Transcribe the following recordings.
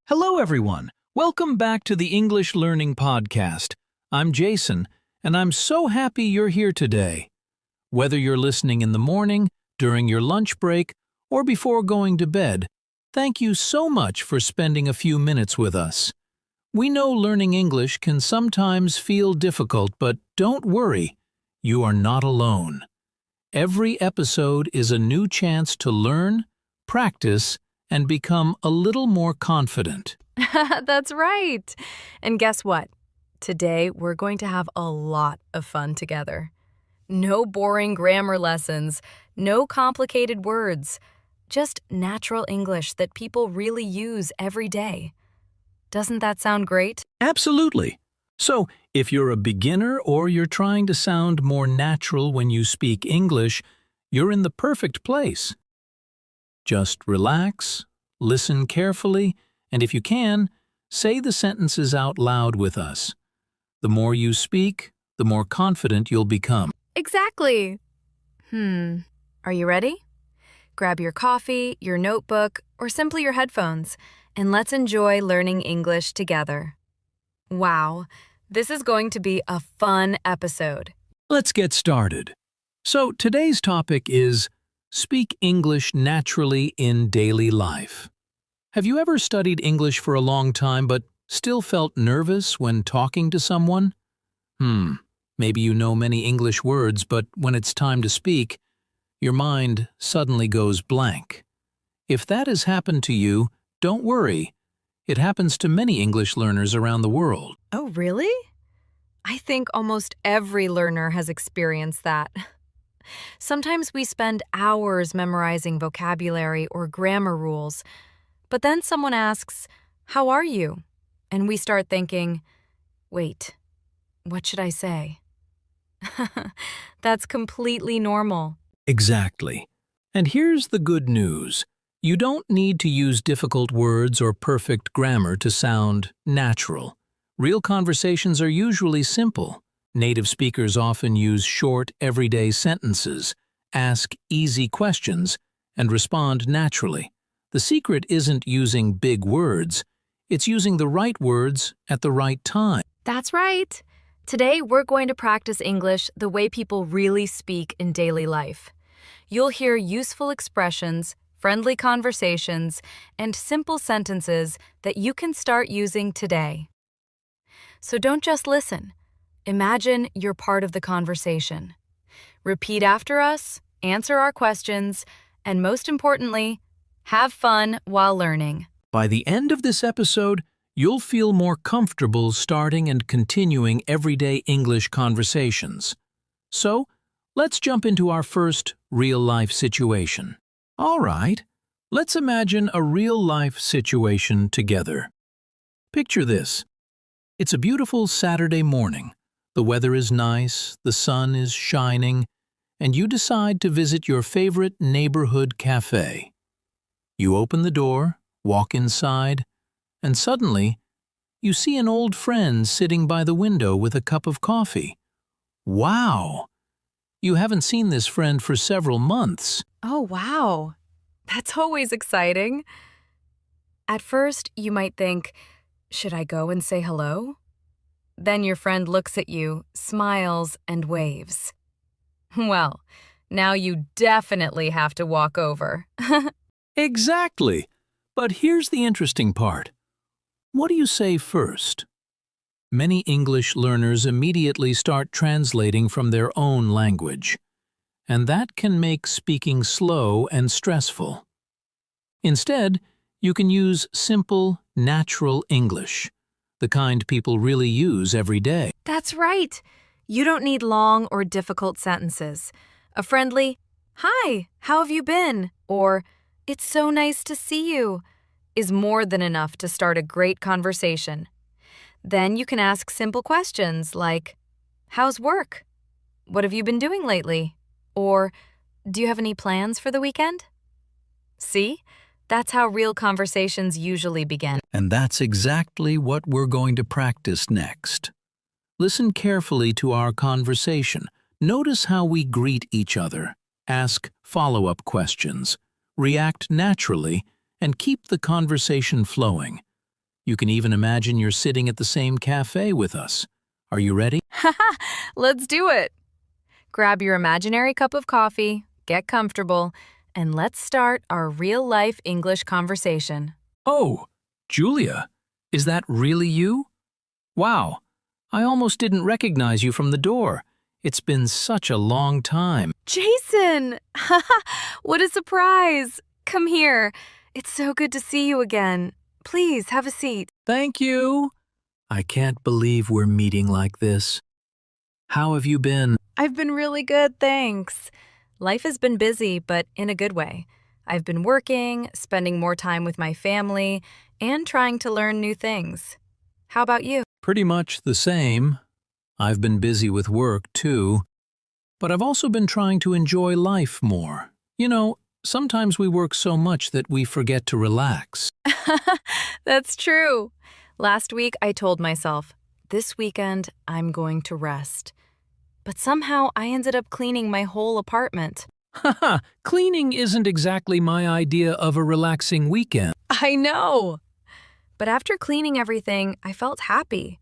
Hello, everyone. Welcome back to the English Learning Podcast. I'm Jason, and I'm so happy you're here today. Whether you're listening in the morning, during your lunch break, or before going to bed, thank you so much for spending a few minutes with us. We know learning English can sometimes feel difficult, but don't worry, you are not alone. Every episode is a new chance to learn, practice, and become a little more confident. That's right. And guess what? Today, we're going to have a lot of fun together. No boring grammar lessons, no complicated words, just natural English that people really use every day. Doesn't that sound great? Absolutely. So, if you're a beginner or you're trying to sound more natural when you speak English, you're in the perfect place. Just relax, listen carefully, and if you can, say the sentences out loud with us. The more you speak, the more confident you'll become. Exactly. Are you ready? Grab your coffee, your notebook, or simply your headphones, and let's enjoy learning English together. Wow, this is going to be a fun episode. Let's get started. So, today's topic is Speak English naturally in daily life. Have you ever studied English for a long time but still felt nervous when talking to someone? Maybe you know many English words, but when it's time to speak, your mind suddenly goes blank. If that has happened to you, don't worry. It happens to many English learners around the world. Oh, really? I think almost every learner has experienced that. Sometimes we spend hours memorizing vocabulary or grammar rules, but then someone asks, "How are you?" And we start thinking, wait, what should I say? That's completely normal. Exactly. And here's the good news. You don't need to use difficult words or perfect grammar to sound natural. Real conversations are usually simple. Native speakers often use short, everyday sentences, ask easy questions, and respond naturally. The secret isn't using big words. It's using the right words at the right time. That's right. Today, we're going to practice English the way people really speak in daily life. You'll hear useful expressions, friendly conversations, and simple sentences that you can start using today. So don't just listen. Imagine you're part of the conversation. Repeat after us, answer our questions, and most importantly, have fun while learning. By the end of this episode, you'll feel more comfortable starting and continuing everyday English conversations. So, let's jump into our first real-life situation. All right, let's imagine a real-life situation together. Picture this. It's a beautiful Saturday morning. The weather is nice, the sun is shining, and you decide to visit your favorite neighborhood cafe. You open the door, walk inside, and suddenly, you see an old friend sitting by the window with a cup of coffee. Wow! You haven't seen this friend for several months. Oh, wow. That's always exciting. At first, you might think, should I go and say hello? Then your friend looks at you, smiles, and waves. Well, now you definitely have to walk over. Exactly. But here's the interesting part. What do you say first? Many English learners immediately start translating from their own language, and that can make speaking slow and stressful. Instead, you can use simple, natural English, the kind people really use every day. That's right. You don't need long or difficult sentences. A friendly, "Hi, how have you been?" or "It's so nice to see you," is more than enough to start a great conversation. Then you can ask simple questions like, "How's work?" "What have you been doing lately?" or "Do you have any plans for the weekend?" See? That's how real conversations usually begin. And that's exactly what we're going to practice next. Listen carefully to our conversation. Notice how we greet each other, ask follow-up questions, react naturally, and keep the conversation flowing. You can even imagine you're sitting at the same cafe with us. Are you ready? Haha, let's do it. Grab your imaginary cup of coffee, get comfortable, and let's start our real-life English conversation. Oh, Julia, is that really you? Wow, I almost didn't recognize you from the door. It's been such a long time. Jason! What a surprise! Come here. It's so good to see you again. Please, have a seat. Thank you. I can't believe we're meeting like this. How have you been? I've been really good, thanks. Life has been busy, but in a good way. I've been working, spending more time with my family, and trying to learn new things. How about you? Pretty much the same. I've been busy with work, too. But I've also been trying to enjoy life more. You know, sometimes we work so much that we forget to relax. That's true. Last week, I told myself, this weekend, I'm going to rest. But somehow, I ended up cleaning my whole apartment. Haha, cleaning isn't exactly my idea of a relaxing weekend. I know! But after cleaning everything, I felt happy.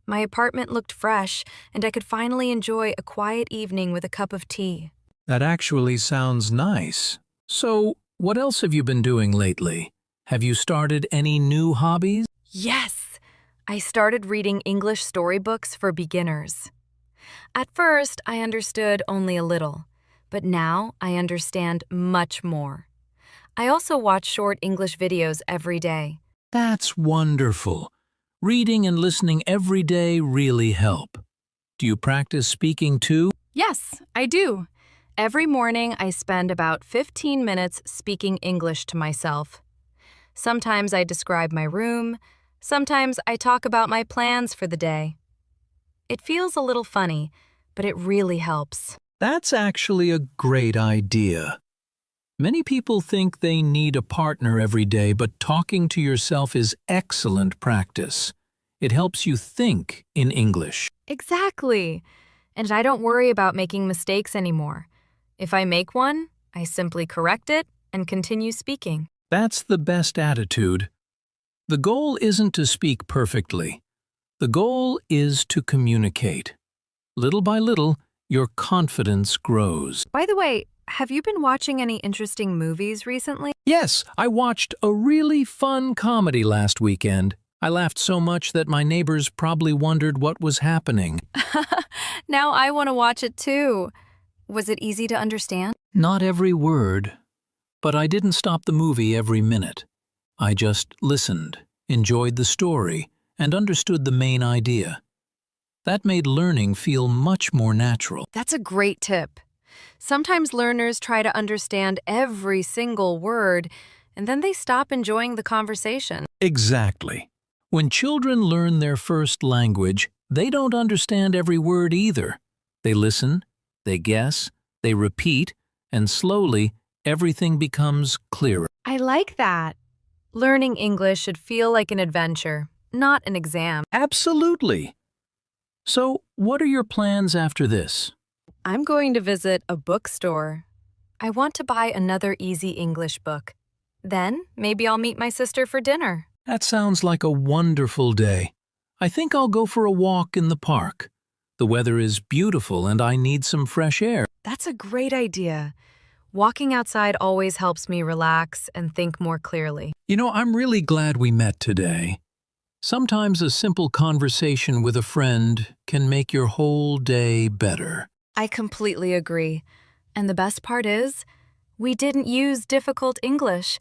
My apartment looked fresh, and I could finally enjoy a quiet evening with a cup of tea. That actually sounds nice. So, what else have you been doing lately? Have you started any new hobbies? Yes! I started reading English storybooks for beginners. At first, I understood only a little, but now I understand much more. I also watch short English videos every day. That's wonderful. Reading and listening every day really help. Do you practice speaking too? Yes, I do. Every morning, I spend about 15 minutes speaking English to myself. Sometimes I describe my room. Sometimes I talk about my plans for the day. It feels a little funny, but it really helps. That's actually a great idea. Many people think they need a partner every day, but talking to yourself is excellent practice. It helps you think in English. Exactly. And I don't worry about making mistakes anymore. If I make one, I simply correct it and continue speaking. That's the best attitude. The goal isn't to speak perfectly. The goal is to communicate. Little by little, your confidence grows. By the way, have you been watching any interesting movies recently? Yes, I watched a really fun comedy last weekend. I laughed so much that my neighbors probably wondered what was happening. Now I want to watch it too. Was it easy to understand? Not every word, but I didn't stop the movie every minute. I just listened, enjoyed the story, and understood the main idea. That made learning feel much more natural. That's a great tip. Sometimes learners try to understand every single word, and then they stop enjoying the conversation. Exactly. When children learn their first language, they don't understand every word either. They listen, they guess, they repeat, and slowly everything becomes clearer. I like that. Learning English should feel like an adventure, not an exam. Absolutely. So, what are your plans after this? I'm going to visit a bookstore. I want to buy another easy English book. Then, maybe I'll meet my sister for dinner. That sounds like a wonderful day. I think I'll go for a walk in the park. The weather is beautiful and I need some fresh air. That's a great idea. Walking outside always helps me relax and think more clearly. You know, I'm really glad we met today. Sometimes a simple conversation with a friend can make your whole day better. I completely agree. And the best part is, we didn't use difficult English.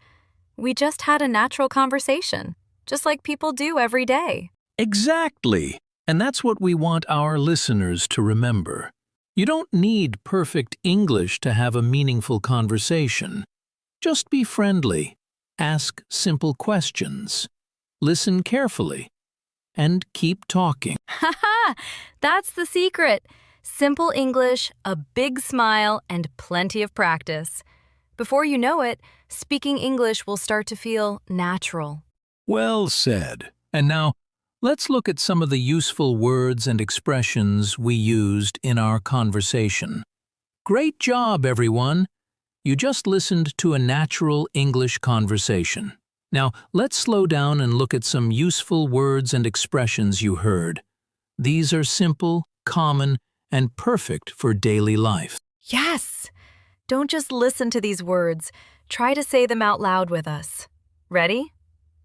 We just had a natural conversation, just like people do every day. Exactly. And that's what we want our listeners to remember. You don't need perfect English to have a meaningful conversation. Just be friendly, ask simple questions, listen carefully, and keep talking. Haha! That's the secret. Simple English, a big smile, and plenty of practice. Before you know it, speaking English will start to feel natural. Well said. And now, let's look at some of the useful words and expressions we used in our conversation. Great job, everyone! You just listened to a natural English conversation. Now, let's slow down and look at some useful words and expressions you heard. These are simple, common, and perfect for daily life. Yes! Don't just listen to these words. Try to say them out loud with us. Ready?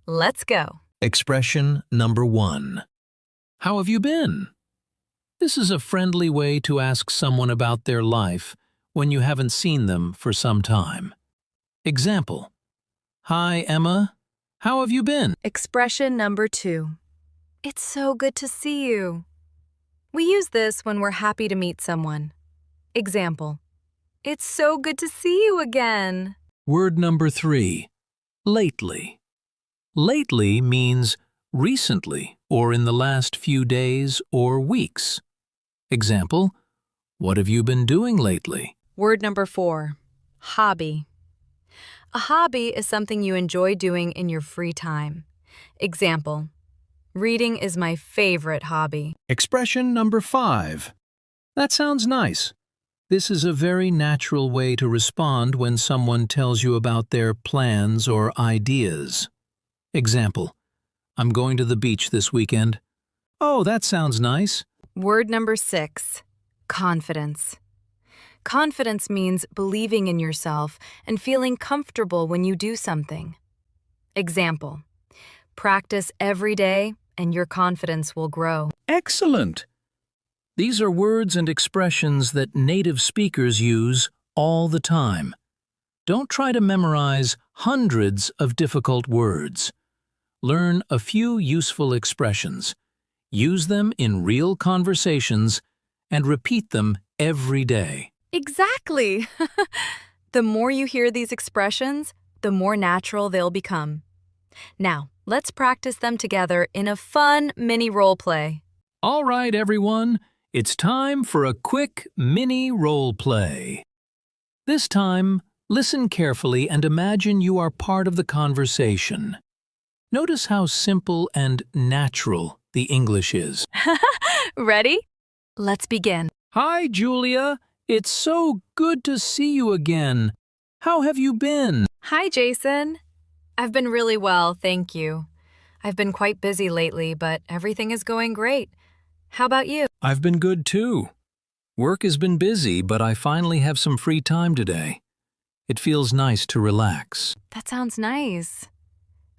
Let's go. Expression number 1. How have you been? This is a friendly way to ask someone about their life when you haven't seen them for some time. Example: Hi, Emma. How have you been? Expression number 2. It's so good to see you. We use this when we're happy to meet someone. Example: It's so good to see you again. Word number 3. Lately. Lately means recently or in the last few days or weeks. Example: What have you been doing lately? Word number 4. Hobby. A hobby is something you enjoy doing in your free time. Example: Reading is my favorite hobby. Expression number 5. That sounds nice. This is a very natural way to respond when someone tells you about their plans or ideas. Example: I'm going to the beach this weekend. Oh, that sounds nice. Word number 6. Confidence. Confidence means believing in yourself and feeling comfortable when you do something. Example: Practice every day and your confidence will grow. Excellent! These are words and expressions that native speakers use all the time. Don't try to memorize hundreds of difficult words. Learn a few useful expressions. Use them in real conversations and repeat them every day. Exactly! The more you hear these expressions, the more natural they'll become. Now, let's practice them together in a fun mini role play. All right, everyone. It's time for a quick mini role play. This time, listen carefully and imagine you are part of the conversation. Notice how simple and natural the English is. Ready? Let's begin. Hi, Julia. It's so good to see you again. How have you been? Hi, Jason. I've been really well, thank you. I've been quite busy lately, but everything is going great. How about you? I've been good too. Work has been busy, but I finally have some free time today. It feels nice to relax. That sounds nice.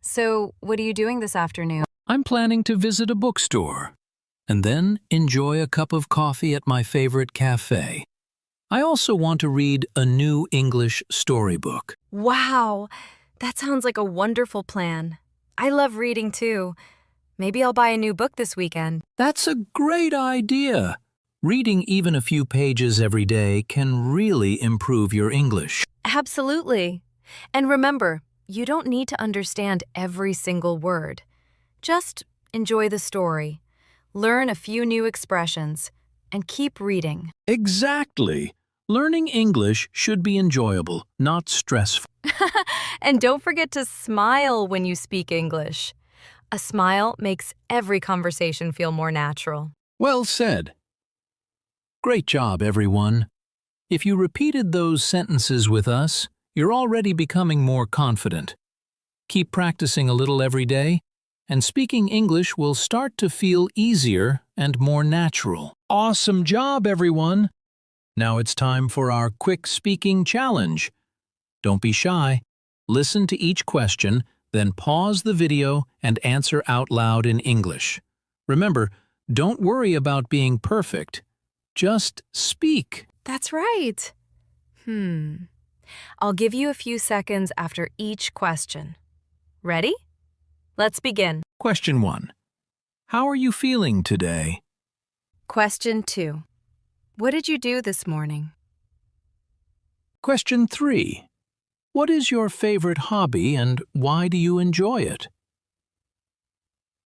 So, what are you doing this afternoon? I'm planning to visit a bookstore and then enjoy a cup of coffee at my favorite cafe. I also want to read a new English storybook. Wow, that sounds like a wonderful plan. I love reading too. Maybe I'll buy a new book this weekend. That's a great idea. Reading even a few pages every day can really improve your English. Absolutely. And remember, you don't need to understand every single word. Just enjoy the story, learn a few new expressions, and keep reading. Exactly. Learning English should be enjoyable, not stressful. And don't forget to smile when you speak English. A smile makes every conversation feel more natural. Well said. Great job, everyone. If you repeated those sentences with us, you're already becoming more confident. Keep practicing a little every day, and speaking English will start to feel easier and more natural. Awesome job, everyone! Now it's time for our quick speaking challenge. Don't be shy. Listen to each question, then pause the video and answer out loud in English. Remember, don't worry about being perfect. Just speak. That's right. I'll give you a few seconds after each question. Ready? Let's begin. Question 1. How are you feeling today? Question 2. What did you do this morning? Question 3. What is your favorite hobby and why do you enjoy it?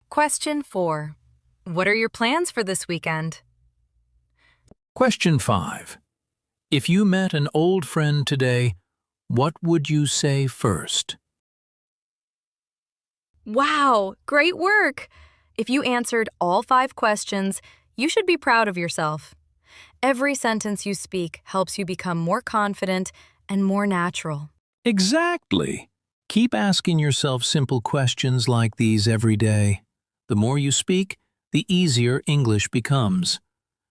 Question 4. What are your plans for this weekend? Question 5. If you met an old friend today, what would you say first? Wow, great work! If you answered all 5 questions, you should be proud of yourself. Every sentence you speak helps you become more confident and more natural. Exactly. Keep asking yourself simple questions like these every day. The more you speak, the easier English becomes.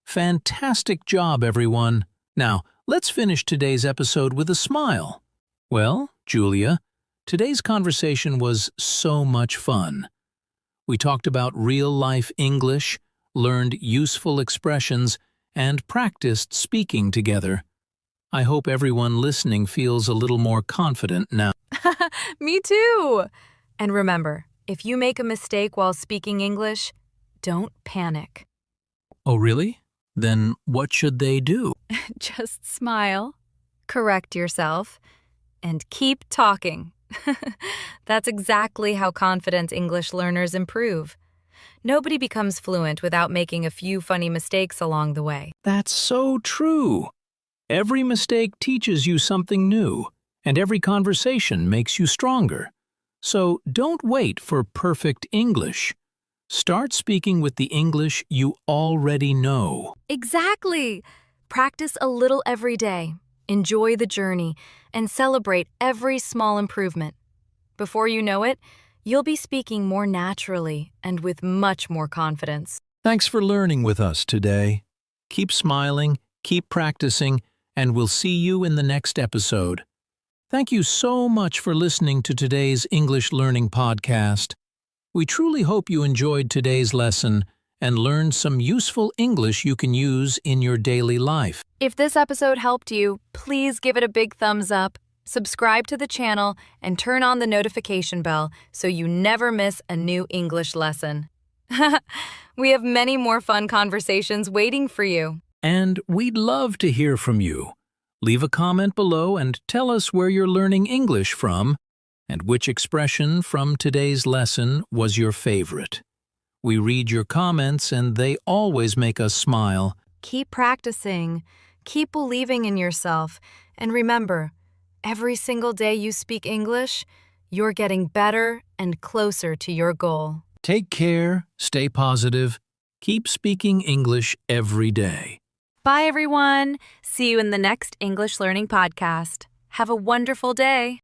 Fantastic job, everyone! Now, let's finish today's episode with a smile. Well, Julia, today's conversation was so much fun. We talked about real-life English, learned useful expressions, and practiced speaking together. I hope everyone listening feels a little more confident now. Me too! And remember, if you make a mistake while speaking English, don't panic. Oh, really? Then what should they do? Just smile, correct yourself, and keep talking. That's exactly how confident English learners improve. Nobody becomes fluent without making a few funny mistakes along the way. That's so true. Every mistake teaches you something new, and every conversation makes you stronger. So don't wait for perfect English. Start speaking with the English you already know. Exactly! Practice a little every day, enjoy the journey, and celebrate every small improvement. Before you know it, you'll be speaking more naturally and with much more confidence. Thanks for learning with us today. Keep smiling, keep practicing, and we'll see you in the next episode. Thank you so much for listening to today's English Learning Podcast. We truly hope you enjoyed today's lesson and learned some useful English you can use in your daily life. If this episode helped you, please give it a big thumbs up, subscribe to the channel, and turn on the notification bell so you never miss a new English lesson. We have many more fun conversations waiting for you. And we'd love to hear from you. Leave a comment below and tell us where you're learning English from and which expression from today's lesson was your favorite. We read your comments and they always make us smile. Keep practicing, keep believing in yourself, and remember, every single day you speak English, you're getting better and closer to your goal. Take care, stay positive, keep speaking English every day. Bye, everyone. See you in the next English Learning Podcast. Have a wonderful day.